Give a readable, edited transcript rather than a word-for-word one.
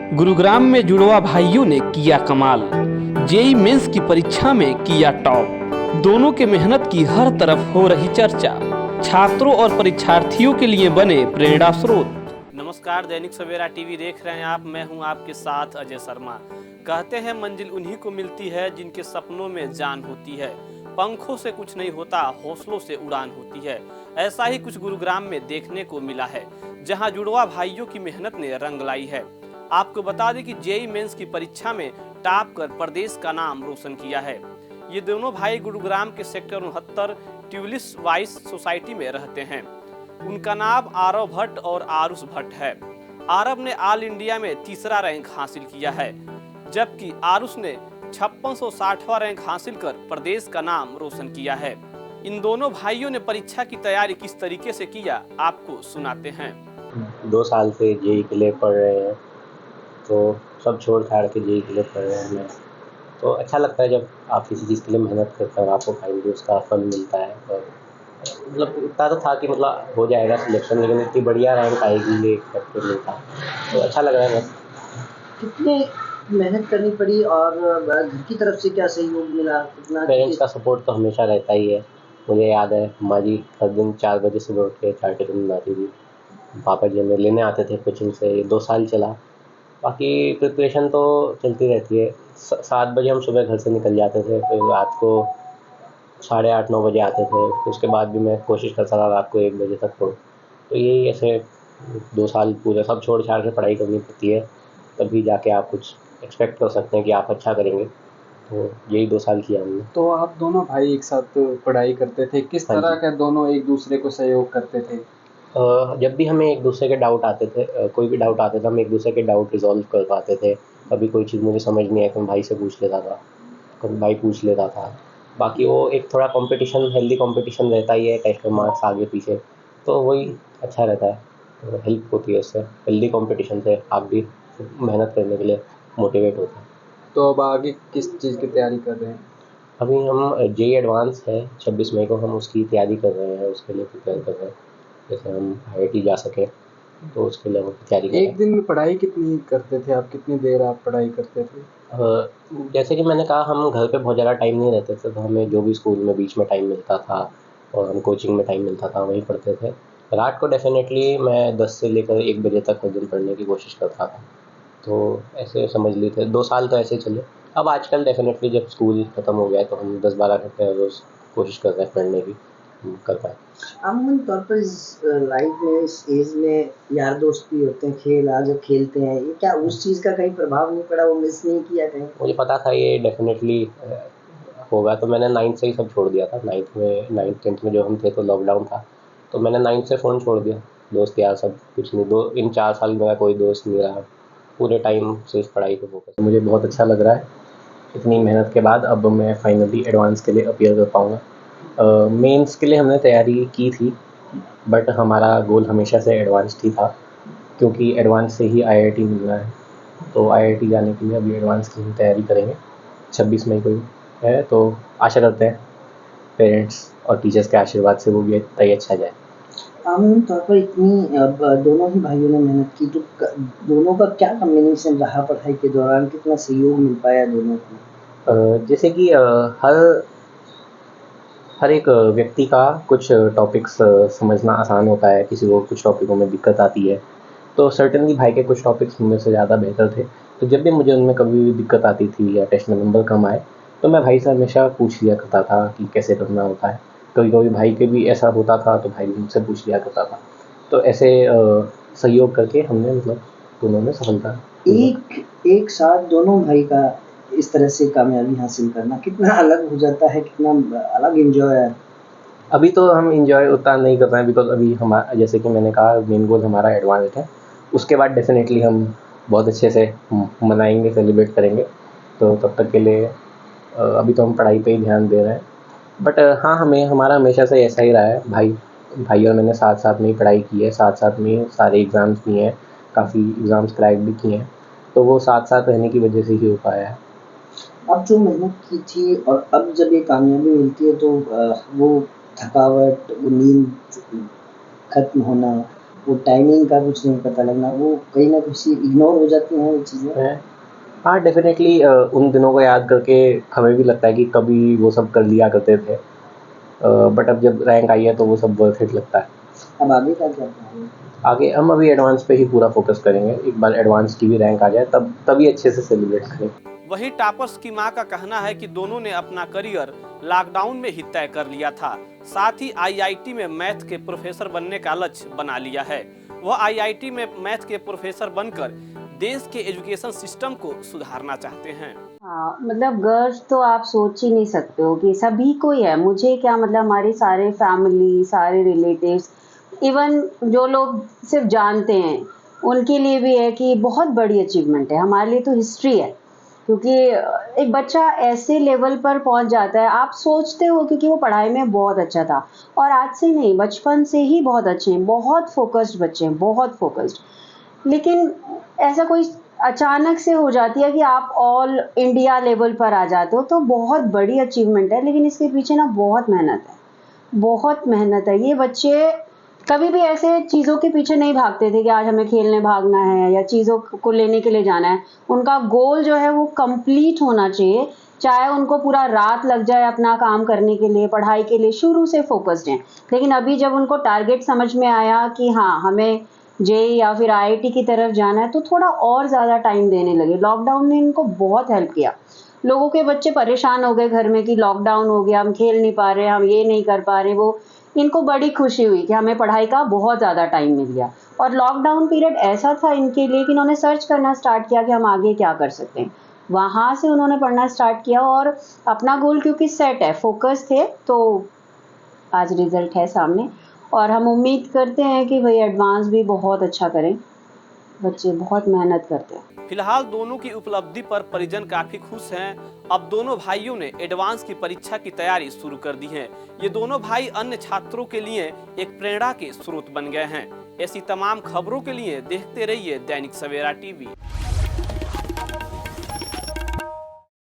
गुरुग्राम में जुड़वा भाइयों ने किया कमाल। जेईई मेंस की परीक्षा में किया टॉप। दोनों के मेहनत की हर तरफ हो रही चर्चा। छात्रों और परीक्षार्थियों के लिए बने प्रेरणा स्रोत। नमस्कार, दैनिक सवेरा टीवी देख रहे हैं आप। मैं हूं आपके साथ अजय शर्मा। कहते हैं मंजिल उन्हीं को मिलती है जिनके सपनों में जान होती है। पंखों से कुछ नहीं होता, हौसलों से उड़ान होती है। ऐसा ही कुछ गुरुग्राम में देखने को मिला है, जहां जुड़वा भाइयों की मेहनत ने रंग लाई है। आपको बता दें कि जेईई मेंस की परीक्षा में टॉप कर प्रदेश का नाम रोशन किया है। ये दोनों भाई गुरुग्राम के सेक्टर 69 ट्यूलिस वाइस सोसाइटी में रहते हैं। उनका नाम आरव भट्ट और आरुष भट्ट है। आरव ने ऑल इंडिया में तीसरा रैंक हासिल किया है, जबकि आरुष ने 5660वां रैंक हासिल कर प्रदेश का नाम रोशन किया है। इन दोनों भाइयों ने परीक्षा की तैयारी किस तरीके से किया, आपको सुनाते हैं। 2 साल से जेईई के लिए पढ़ रहे हैं, तो सब छोड़ छाड़ के जेईई के लिए पढ़ रहे हैं। मैं तो अच्छा लगता है जब आप किसी चीज़ के लिए मेहनत करते हैं और आपको फाइनली उसका फल मिलता है। और मतलब इतना तो था कि मतलब हो जाएगा सिलेक्शन, लेकिन इतनी बढ़िया रैंक आएगी ये एक्सपेक्टेड नहीं था, तो अच्छा लग रहा है बस। कितने मेहनत करनी पड़ी और घर की तरफ से क्या सहयोग मिला? कितना पेरेंट्स का सपोर्ट तो हमेशा रहता ही है। मुझे याद है हमारी हर दिन 4 बजे सुबह उठ के चाय टिफ़िन बनाती थी। पापा जी हमें लेने आते थे कोचिंग से। ये 2 साल चला। बाकी प्रिपरेशन तो चलती रहती है। 7 बजे हम सुबह घर से निकल जाते थे, फिर रात को 8:30-9 बजे आते थे। फिर उसके बाद भी मैं कोशिश करता था रात को 1 बजे तक पढूँ। तो यही ऐसे 2 साल पूरे सब छोड़ छाड़ के पढ़ाई करनी पड़ती है, तभी जाके आप कुछ एक्सपेक्ट कर सकते हैं कि आप अच्छा करेंगे। तो यही 2 साल किया हमने। तो आप दोनों भाई एक साथ पढ़ाई करते थे, किस हाँ तरह जी। का दोनों एक दूसरे को सहयोग करते थे? जब भी हमें एक दूसरे के डाउट आते थे, कोई भी डाउट आता था, हम एक दूसरे के डाउट रिज़ॉल्व कर पाते थे। कभी कोई चीज़ मुझे समझ नहीं आई तो मैं भाई से पूछ लेता था, कभी भाई पूछ लेता था। बाकी वो एक थोड़ा कॉम्पिटिशन, हेल्दी कॉम्पिटिशन रहता ही है, टेस्ट में मार्क्स आगे पीछे, तो वही अच्छा रहता है। तो हेल्प होती है उससे, हेल्दी कॉम्पिटिशन से आप भी मेहनत करने के लिए मोटिवेट होते हैं। तो अब आगे किस चीज़ की तैयारी कर रहे हैं? अभी हम जेईई एडवांस है, 26 मई को हम उसकी तैयारी कर रहे हैं, उसके लिए प्रिपेयर कर रहे हैं। जैसे हम आईआईटी जा सकें, तो उसके लिए हम तैयारी कर रहे हैं। एक दिन में पढ़ाई कितनी करते थे आप? कितनी देर आप पढ़ाई करते थे? जैसे कि मैंने कहा, हम घर पे बहुत ज़्यादा टाइम नहीं रहते थे, तो हमें जो भी स्कूल में बीच में टाइम मिलता था और हम कोचिंग में टाइम मिलता था वहीं पढ़ते थे। रात को डेफ़िनेटली मैं 10 से लेकर 1 बजे तक हर दिन पढ़ने की कोशिश करता था। तो ऐसे समझ लीजिए 2 साल तो ऐसे ही चले। अब आजकल डेफ़िनेटली जब स्कूल ख़त्म हो गया है, तो हम 10-12 घंटे हर रोज़ कोशिश कर रहे हैं पढ़ने की, कर पाएँ। आमतौर तौर पर इस लाइफ में, इस एज में यार दोस्त भी होते हैं, खेल आज जब खेलते हैं, ये क्या उस चीज़ का कहीं प्रभाव नहीं पड़ा, वो मिस नहीं किया कहीं? मुझे पता था ये डेफ़िनेटली होगा, तो मैंने 9th से ही सब छोड़ दिया था। 9th 10th में जो हम थे तो लॉकडाउन था, तो मैंने 9th से फ़ोन छोड़ दिया। दोस्त यार सब कुछ नहीं, दो इन 4 साल मेरा कोई दोस्त नहीं रहा। पूरे टाइम सिर्फ पढ़ाई पे फोकस। मुझे बहुत अच्छा लग रहा है, इतनी मेहनत के बाद अब मैं फाइनली एडवांस के लिए अपीयर कर पाऊँगा। मेंस के लिए हमने तैयारी की थी, बट हमारा गोल हमेशा से एडवांस ही था, क्योंकि एडवांस से ही आईआईटी मिलना है। तो आईआईटी जाने के लिए अभी एडवांस की ही तैयारी करेंगे। 26 मई को ही है, तो आशा करते हैं पेरेंट्स और टीचर्स के आशीर्वाद से वो भी तय अच्छा जाए। आम तौर पर इतनी अब दोनों ही भाइयों ने मेहनत की, तो दोनों का क्या कॉम्बिनेशन रहा पढ़ाई के दौरान? कितना सहयोग मिल पाया दोनों को? जैसे कि हर एक व्यक्ति का कुछ टॉपिक्स समझना आसान होता है, किसी को कुछ टॉपिकों में दिक्कत आती है। तो सर्टेनली भाई के कुछ टॉपिक्स मुझ से ज़्यादा बेहतर थे, तो जब भी मुझे उनमें कभी भी दिक्कत आती थी या टेस्ट में नंबर कम आए, तो मैं भाई से हमेशा पूछ लिया करता था कि कैसे करना होता है। कभी-कभी भाई के भी ऐसा होता था, तो भाई भी मुझसे पूछ लिया करता था। तो ऐसे सहयोग करके हमने मतलब दोनों में सफलता। एक साथ दोनों भाई का इस तरह से कामयाबी हासिल करना कितना अलग हो जाता है, कितना अलग एंजॉय है। अभी तो हम एंजॉय उतना नहीं कर रहे हैं, बिकॉज़ अभी जैसे कि मैंने कहा, मेन गोल हमारा एडवांस है। उसके बाद डेफ़िनेटली हम बहुत अच्छे से मनाएंगे, सेलिब्रेट करेंगे। तो तब तक के लिए अभी तो हम पढ़ाई पे ही ध्यान दे रहे हैं। बट हाँ, हमें हमारा हमेशा से ऐसा ही रहा है। भाई और मैंने साथ साथ में ही पढ़ाई की है, साथ साथ में सारे एग्ज़ाम्स दिए हैं, काफ़ी एग्ज़ाम्स क्रैक भी किए हैं। तो वो साथ साथ रहने की वजह से ही हो पाया है। अब जो मेहनत की थी और अब जब ये कामयाबी मिलती है, तो वो थकावट, वो नींद खत्म होना, वो टाइमिंग का कुछ नहीं पता लगना, वो कहीं ना कहीं इग्नोर हो जाती हैं वो चीज़ें। हाँ डेफिनेटली उन दिनों को याद करके हमें भी लगता है कि कभी वो सब कर लिया करते थे, बट अब जब रैंक आई है तो वो सब वर्थ इट लगता है। अब आगे का क्या प्लान है? आगे हम अभी एडवांस पे ही पूरा फोकस करेंगे, एक बार एडवांस की भी रैंक आ जाए तभी अच्छे से सेलिब्रेट करेंगे। वहीं टॉपर्स की मां का कहना है कि दोनों ने अपना करियर लॉकडाउन में ही तय कर लिया था। साथ ही आईआईटी में मैथ के प्रोफेसर बनने का लक्ष्य बना लिया है। वह आईआईटी में मैथ के प्रोफेसर बनकर देश के एजुकेशन सिस्टम को सुधारना चाहते हैं। हाँ, मतलब गर्व तो आप सोच ही नहीं सकते हो कि सभी को ही है। मुझे क्या, मतलब हमारे सारे फैमिली, सारे रिलेटिव्स, इवन जो लोग सिर्फ जानते हैं उनके लिए भी है कि बहुत बड़ी अचीवमेंट है। हमारे लिए तो हिस्ट्री है, क्योंकि एक बच्चा ऐसे लेवल पर पहुंच जाता है। आप सोचते हो क्योंकि वो पढ़ाई में बहुत अच्छा था, और आज से नहीं, बचपन से ही बहुत अच्छे हैं, बहुत फोकस्ड बच्चे हैं, बहुत फोकस्ड। लेकिन ऐसा कोई अचानक से हो जाती है कि आप ऑल इंडिया लेवल पर आ जाते हो, तो बहुत बड़ी अचीवमेंट है। लेकिन इसके पीछे ना बहुत मेहनत है, बहुत मेहनत है। ये बच्चे कभी भी ऐसे चीज़ों के पीछे नहीं भागते थे कि आज हमें खेलने भागना है या चीज़ों को लेने के लिए जाना है। उनका गोल जो है वो कंप्लीट होना चाहिए, चाहे उनको पूरा रात लग जाए अपना काम करने के लिए, पढ़ाई के लिए, शुरू से फोकस्ड हैं। लेकिन अभी जब उनको टारगेट समझ में आया कि हाँ हमें जेईई या फिर आईआईटी की तरफ जाना है, तो थोड़ा और ज़्यादा टाइम देने लगे। लॉकडाउन ने इनको बहुत हेल्प किया। लोगों के बच्चे परेशान हो गए घर में कि लॉकडाउन हो गया, हम खेल नहीं पा रहे, हम ये नहीं कर पा रहे, वो। इनको बड़ी खुशी हुई कि हमें पढ़ाई का बहुत ज़्यादा टाइम मिल गया। और लॉकडाउन पीरियड ऐसा था इनके लिए कि इन्होंने सर्च करना स्टार्ट किया कि हम आगे क्या कर सकते हैं। वहाँ से उन्होंने पढ़ना स्टार्ट किया और अपना गोल क्योंकि सेट है, फोकस थे, तो आज रिजल्ट है सामने। और हम उम्मीद करते हैं कि भाई एडवांस भी बहुत अच्छा करें। बच्चे बहुत मेहनत करते हैं। फिलहाल दोनों की उपलब्धि पर परिजन काफी खुश हैं। अब दोनों भाइयों ने एडवांस की परीक्षा की तैयारी शुरू कर दी है। ये दोनों भाई अन्य छात्रों के लिए एक प्रेरणा के स्रोत बन गए हैं। ऐसी तमाम खबरों के लिए देखते रहिए दैनिक सवेरा टीवी।